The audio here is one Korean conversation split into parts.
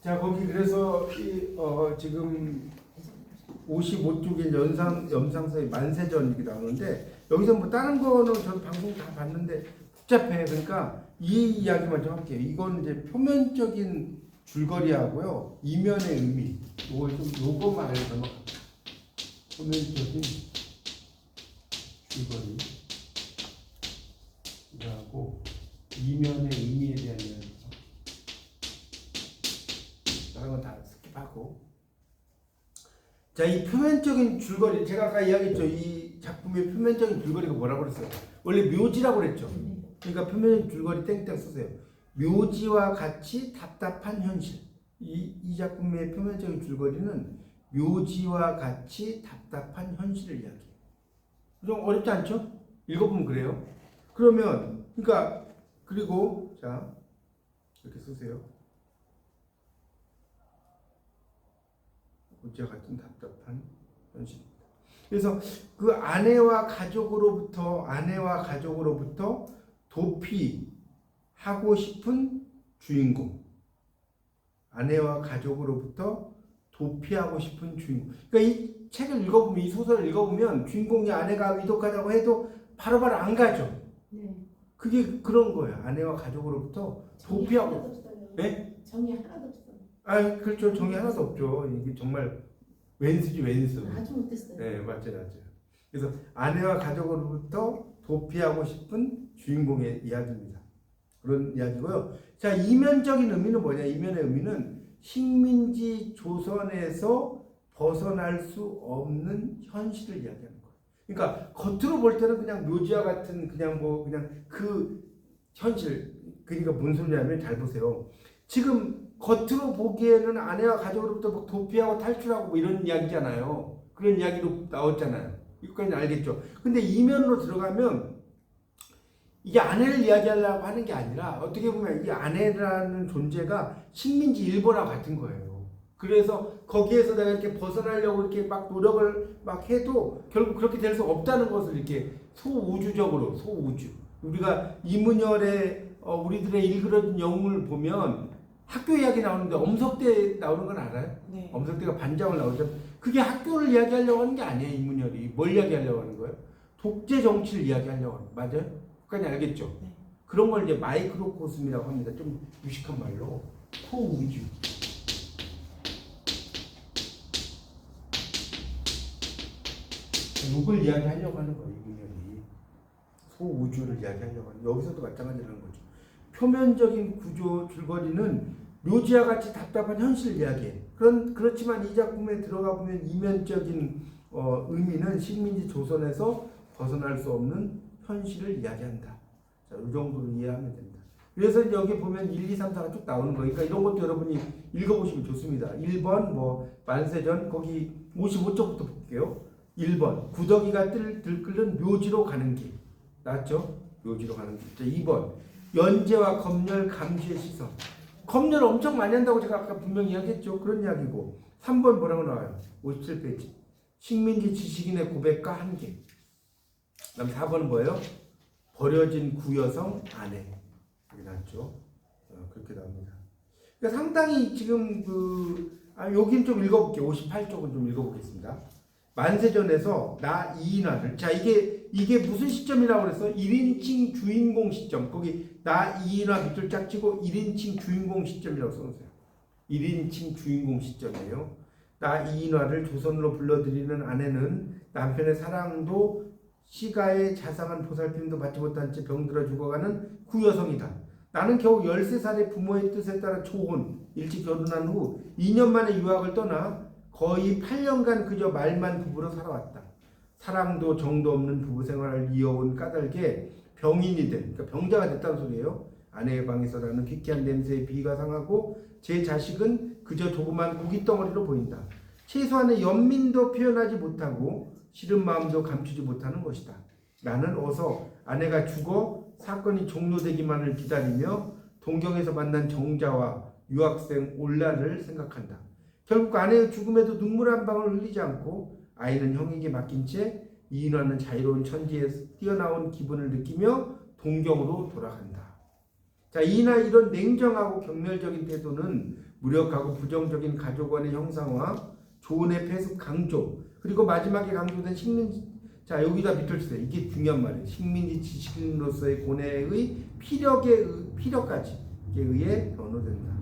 자, 거기 그래서 지금 55쪽에 염상서의 만세전 이렇게 나오는데 여기서 뭐 다른 거는 저도 방송 다 봤는데 복잡해. 그러니까 이 이야기만 좀 할게요. 이건 이제 표면적인 줄거리하고요. 이면의 의미. 요것만 알고 넘어갈게요. 표면적인 줄거리하고 이면의 의미에 대한 이야기. 다른 건 다 스킵하고. 자, 이 표면적인 줄거리, 제가 아까 이야기했죠. 이 작품의 표면적인 줄거리가 뭐라고 그랬어요? 원래 묘지라고 그랬죠. 그러니까 표면적인 줄거리 땡땡 쓰세요. 묘지와 같이 답답한 현실. 이 작품의 표면적인 줄거리는 묘지와 같이 답답한 현실을 이야기해요. 좀 어렵지 않죠? 읽어보면 그래요. 그러면, 그러니까, 그리고, 자, 이렇게 쓰세요. 묘지와 같은 답답한 현실입니다. 그래서 그 아내와 가족으로부터 도피하고 싶은 주인공. 아내와 가족으로부터 도피하고 싶은 주인공. 그러니까 이 책을 읽어보면, 이 소설을 읽어보면 주인공이 아내가 위독하다고 해도 바로바로 안 가죠. 네. 그게 그런 거예요. 아내와 가족으로부터 도피하고. 네? 정이 하나도 없어요. 아, 그렇죠. 정이 하나도 없죠. 이게 정말 왼수지 왼수. 아주 못했어요. 네, 맞아요. 그래서 아내와 가족으로부터 도피하고 싶은 주인공의 이야기입니다. 그런 이야기고요. 자, 이면적인 의미는 뭐냐? 이면의 의미는 식민지 조선에서 벗어날 수 없는 현실을 이야기하는 거예요. 그러니까 겉으로 볼 때는 그냥 묘지와 같은 그냥 그 현실. 그러니까 뭔 소리냐면 잘 보세요. 지금 겉으로 보기에는 아내와 가족으로부터 뭐 도피하고 탈출하고 뭐 이런 이야기잖아요. 그런 이야기도 나왔잖아요. 이거까지는 알겠죠. 근데 이면으로 들어가면 이게 아내를 이야기하려고 하는 게 아니라 어떻게 보면 이 아내라는 존재가 식민지 일본하고 같은 거예요. 그래서 거기에서 내가 이렇게 벗어나려고 이렇게 막 노력을 막 해도 결국 그렇게 될 수 없다는 것을 이렇게 소우주적으로 우리가 이문열의 우리들의 일그러진 영웅을 보면 학교 이야기 나오는데 엄석대 나오는 건 알아요? 네. 엄석대가 반장을 나오죠. 그게 학교를 이야기하려고 하는 게 아니에요. 이문열이 뭘 이야기하려고 하는 거예요? 독재 정치를 이야기하려고 하는 거예요. 맞아요? 그까지 알겠죠? 네. 그런 걸 이제 마이크로코스미라고 합니다. 좀 무식한 말로 소우주. 이걸 이야기하려고 하는 거예요. 이문열이 소우주를 이야기하려고 하는. 여기서도 마찬가지라는 거죠. 표면적인 구조 줄거리는 묘지와 같이 답답한 현실을 이야기해. 그렇지만 이 작품에 들어가 보면 이면적인 의미는 식민지 조선에서 벗어날 수 없는 현실을 이야기한다. 자, 이 정도로 이해하면 됩니다. 그래서 여기 보면 1, 2, 3, 4가 쭉 나오는 거니까 이런 것도 여러분이 읽어보시면 좋습니다. 1번 만세전 거기 55쪽부터 볼게요. 1번 구더기가 들끓는 묘지로 가는 길. 나왔죠? 묘지로 가는 길. 자, 2번 연재와 검열 감시의 시선. 검열 엄청 많이 한다고 제가 아까 분명히 이야기했죠. 그런 이야기고. 3번 뭐라고 나와요? 57페이지. 식민지 지식인의 고백과 한계. 그다음 4번은 뭐예요? 버려진 구여성 아내. 여기 나왔죠. 그렇게 나옵니다. 그러니까 상당히 지금 여긴 좀 읽어볼게요. 58쪽은 좀 읽어보겠습니다. 만세전에서 나 이인화를. 자, 이게 무슨 시점이라고 그래서 1인칭 주인공 시점. 거기 나 이인화 밑줄 짝 치고 1인칭 주인공 시점이라고 써놓으세요. 1인칭 주인공 시점이에요. 나 이인화를 조선으로 불러들이는 아내는 남편의 사랑도 시가의 자상한 보살핌도 받지 못한 채 병들어 죽어가는 구여성이다. 나는 겨우 13살의 부모의 뜻에 따라 초혼, 일찍 결혼한 후 2년 만에 유학을 떠나 거의 8년간 그저 말만 부부로 살아왔다. 사랑도 정도 없는 부부 생활을 이어온 까닭에 병인이 된, 그러니까 병자가 됐다는 소리예요. 아내의 방에서 나는 퀴퀴한 냄새에 비가 상하고 제 자식은 그저 조그만 고깃덩어리로 보인다. 최소한의 연민도 표현하지 못하고 싫은 마음도 감추지 못하는 것이다. 나는 어서 아내가 죽어 사건이 종료되기만을 기다리며 동경에서 만난 정자와 유학생 올라를 생각한다. 결국 아내의 죽음에도 눈물 한 방울 흘리지 않고 아이는 형에게 맡긴 채 이인화는 자유로운 천지에 뛰어나온 기분을 느끼며 동경으로 돌아간다. 자, 이나 이런 냉정하고 경멸적인 태도는 무력하고 부정적인 가족원의 형상화, 조언의 폐습 강조, 그리고 마지막에 강조된 식민지, 자 여기다 밑줄 치세요. 이게 중요한 말이에요. 식민지 지식인으로서의 고뇌의 필요까지에 의해 변호된다.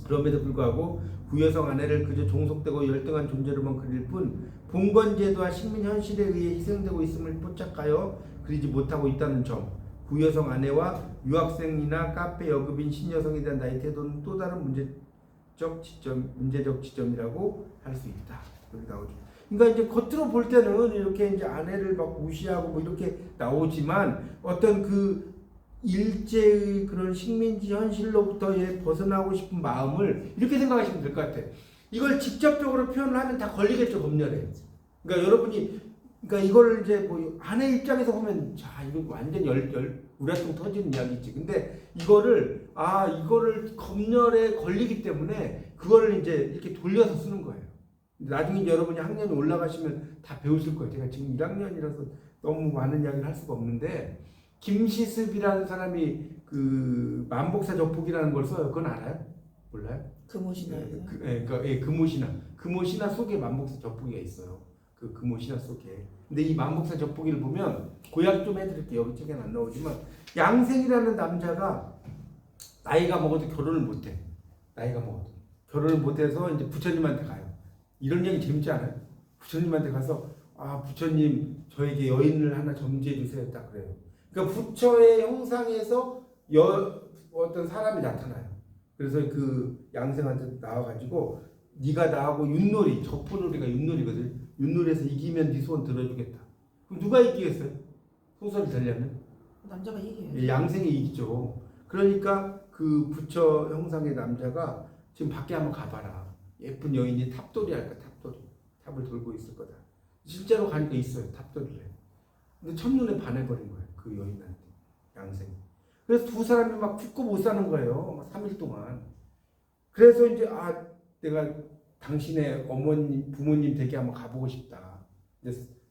그럼에도 불구하고 구여성 아내를 그저 종속되고 열등한 존재로만 그릴 뿐 봉건제도와 식민 현실에 의해 희생되고 있음을 포착하여 그리지 못하고 있다는 점, 구여성 아내와 유학생이나 카페 여급인 신여성에 대한 나의 태도는 또 다른 문제적 지점이라고 할 수 있다. 여기 나오죠. 그러니까 이제 겉으로 볼 때는 이렇게 이제 아내를 막 무시하고 뭐 이렇게 나오지만 어떤 그 일제의 그런 식민지 현실로부터의 벗어나고 싶은 마음을 이렇게 생각하시면 될 것 같아요. 이걸 직접적으로 표현을 하면 다 걸리겠죠, 법률에. 그러니까 여러분이 그러니까 이걸 이제 뭐 아내 입장에서 보면 자 이거 완전 우라통 터지는 이야기지. 근데 이거를 검열에 걸리기 때문에 그거를 이제 이렇게 돌려서 쓰는 거예요. 나중에 여러분이 학년이 올라가시면 다 배우실 거예요. 제가 지금 1학년이라서 너무 많은 이야기를 할 수가 없는데 김시습이라는 사람이 그 만복사 저폭이라는 걸 써요. 그건 알아요? 몰라요? 금오신화에서. 금오신화 속에 만복사 저폭이가 있어요. 그 금오신화 속에. 근데 이 만복사 저폭이를 보면 고약 좀 해드릴게요. 여기 책에는 안 나오지만 양생이라는 남자가 나이가 먹어도 결혼을 못해. 나이가 먹어도 결혼을 못해서 이제 부처님한테 가요. 이런 얘기 재밌지 않아요? 부처님한테 가서 부처님 저에게 여인을 하나 점지해 주세요. 딱 그래요. 그러니까 부처의 형상에서 어떤 사람이 나타나요. 그래서 그 양생한테 나와가지고 네가 나하고 윷놀이, 적포놀이가 윷놀이거든. 윷놀이에서 이기면 네 소원 들어주겠다. 그럼 누가 이기겠어요? 소설이 되려면? 남자가 이겨요. 예, 양생이 이기죠. 그러니까 그 부처 형상의 남자가 지금 밖에 한번 가봐라. 예쁜 여인이 탑돌이 할까, 탑돌이. 탑을 돌고 있을 거다. 실제로 가니까 있어요, 탑돌이를. 근데 첫눈에 반해버린 거예요, 그 여인한테. 양생이. 그래서 두 사람이 막 죽고 못 사는 거예요, 막 3일 동안. 그래서 이제, 내가 당신의 어머님, 부모님 댁에 한번 가보고 싶다.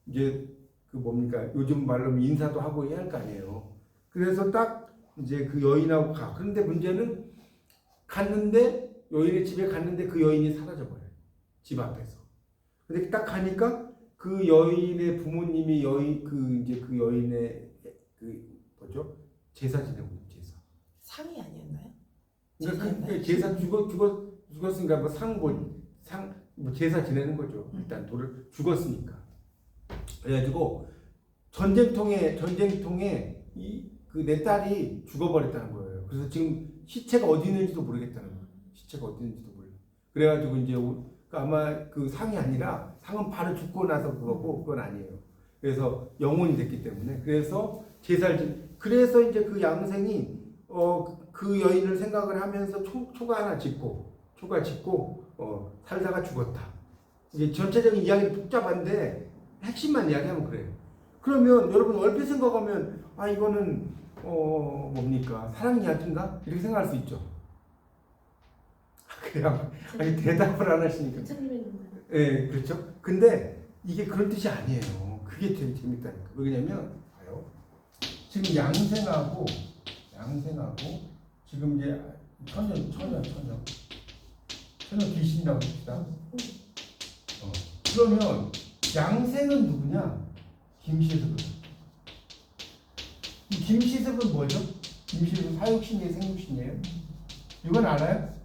이제 그 뭡니까, 요즘 말로 인사도 하고 해야 할 거 아니에요. 그래서 딱 이제 그 여인하고 가. 그런데 문제는 갔는데, 여인의 집에 갔는데 그 여인이 사라져버려요. 집 앞에서. 근데 딱 가니까 그 여인의 부모님이 그 여인의 제사 지내고 있는 제사. 상이 아니었나요? 그러니까 제사 죽었으니까 뭐 제사 지내는 거죠. 일단 죽었으니까. 그래가지고 전쟁통에 그 내 딸이 죽어버렸다는 거예요. 그래서 지금 시체가 어디 있는지도 모르겠다는 거예요. 시체가 어디 있는지도 몰라. 그래가지고 이제 아마 그 상이 아니라 상은 바로 죽고 나서 그거고 그건 아니에요. 그래서 영혼이 됐기 때문에 그래서 그래서 이제 그 양생이 그 여인을 생각을 하면서 초가 짓고 살다가 죽었다. 이제 전체적인 이야기는 복잡한데 핵심만 이야기하면 그래요. 그러면 여러분 얼핏 생각하면 이거는 뭡니까 사랑 이야기인가 이렇게 생각할 수 있죠. 그냥 대답을 안 하시니까. 예, 그렇죠. 근데 이게 그런 뜻이 아니에요. 그게 되게 재밌다니까. 왜냐면 봐요. 지금 양생하고 지금 이제 처녀 귀신이라고 합시다. 그러면 양생은 누구냐? 김시습은. 이 김시습은 뭐죠? 김시습은 사육신이에요, 생육신이에요? 이건 알아요?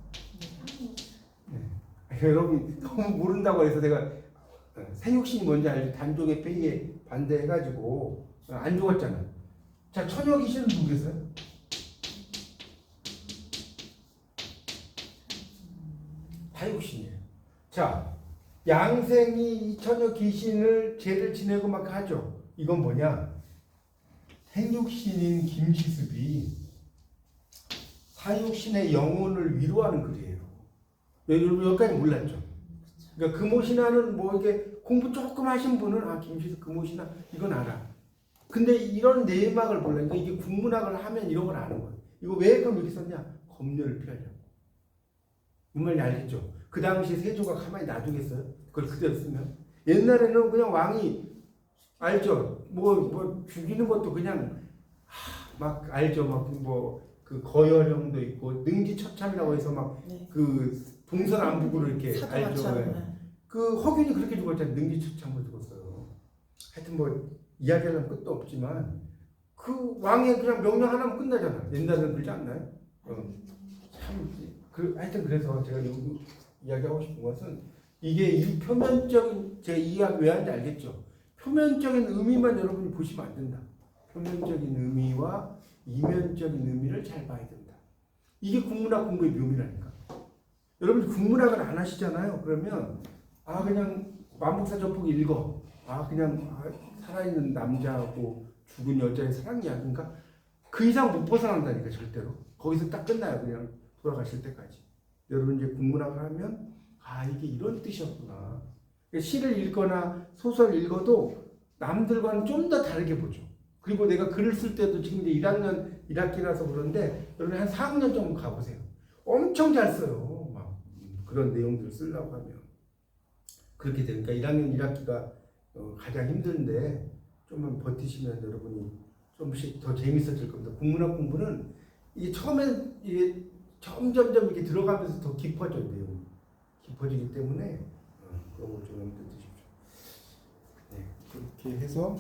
여러분 너무 모른다고 해서 내가 생육신이 뭔지 알죠? 단종의 폐위에 반대해가지고 안 죽었잖아. 자, 처녀 귀신은 누구겠어요? 사육신이에요. 자, 양생이 이 처녀 귀신을 죄를 지내고 막 하죠. 이건 뭐냐? 생육신인 김시습이 사육신의 영혼을 위로하는 글이에요. 여기까지 몰랐죠. 그러니까 금오신화는 뭐 이게 공부 조금 하신 분은 김시습 금오신화 이건 알아. 근데 이런 내막을 몰라니까 이게 국문학을 하면 이런 걸 아는 거예요. 이거 왜 그럼 이렇게 썼냐? 검열을 피하려고. 무슨 말인지 알겠죠? 그 당시 세조가 가만히 놔두겠어요? 그걸 그대로 쓰면? 옛날에는 그냥 왕이 알죠? 뭐 죽이는 것도 그냥 막 알죠? 막 뭐 그 거열형도 있고 능지처참이라고 해서 막 네. 그 동서남북으로 이렇게 알죠. 사도마처럼. 예. 그 허균이 그렇게 죽었잖아요. 능지처참으로 죽었어요. 하여튼 뭐 이야기하려면 끝도 없지만 그 왕의 그냥 명령 하나면 끝나잖아. 옛날에는 그러지 않나요? 하여튼 그래서 제가 이야기하고 싶은 것은 이게 이 표면적인 제가 이 이야기 왜 하는지 알겠죠? 표면적인 의미만 여러분이 보시면 안 된다. 표면적인 의미와 이면적인 의미를 잘 봐야 된다. 이게 국문학 공부의 묘미라니까. 여러분 국문학을 안 하시잖아요. 그러면 그냥 만복사 전폭 읽어. 그냥 살아있는 남자하고 죽은 여자의 사랑 이야기인가? 그 이상 못 벗어난다니까 절대로. 거기서 딱 끝나요. 그냥 돌아가실 때까지. 여러분 이제 국문학을 하면 이게 이런 뜻이었구나. 시를 읽거나 소설 읽어도 남들과는 좀 더 다르게 보죠. 그리고 내가 글을 쓸 때도 지금 이제 1학년 1학기라서 그런데 여러분 한 4학년 정도 가보세요. 엄청 잘 써요. 막 그런 내용들을 쓰려고 하면 그렇게 되니까 1학년 1학기가 가장 힘든데 좀만 버티시면 여러분이 좀씩 더 재밌어질 겁니다. 국문학 공부는 이게 처음엔 이게 점점점 이렇게 들어가면서 더 깊어져요. 내용이 깊어지기 때문에 그런 걸 좀 염두에 두십시오. 네, 그렇게 해서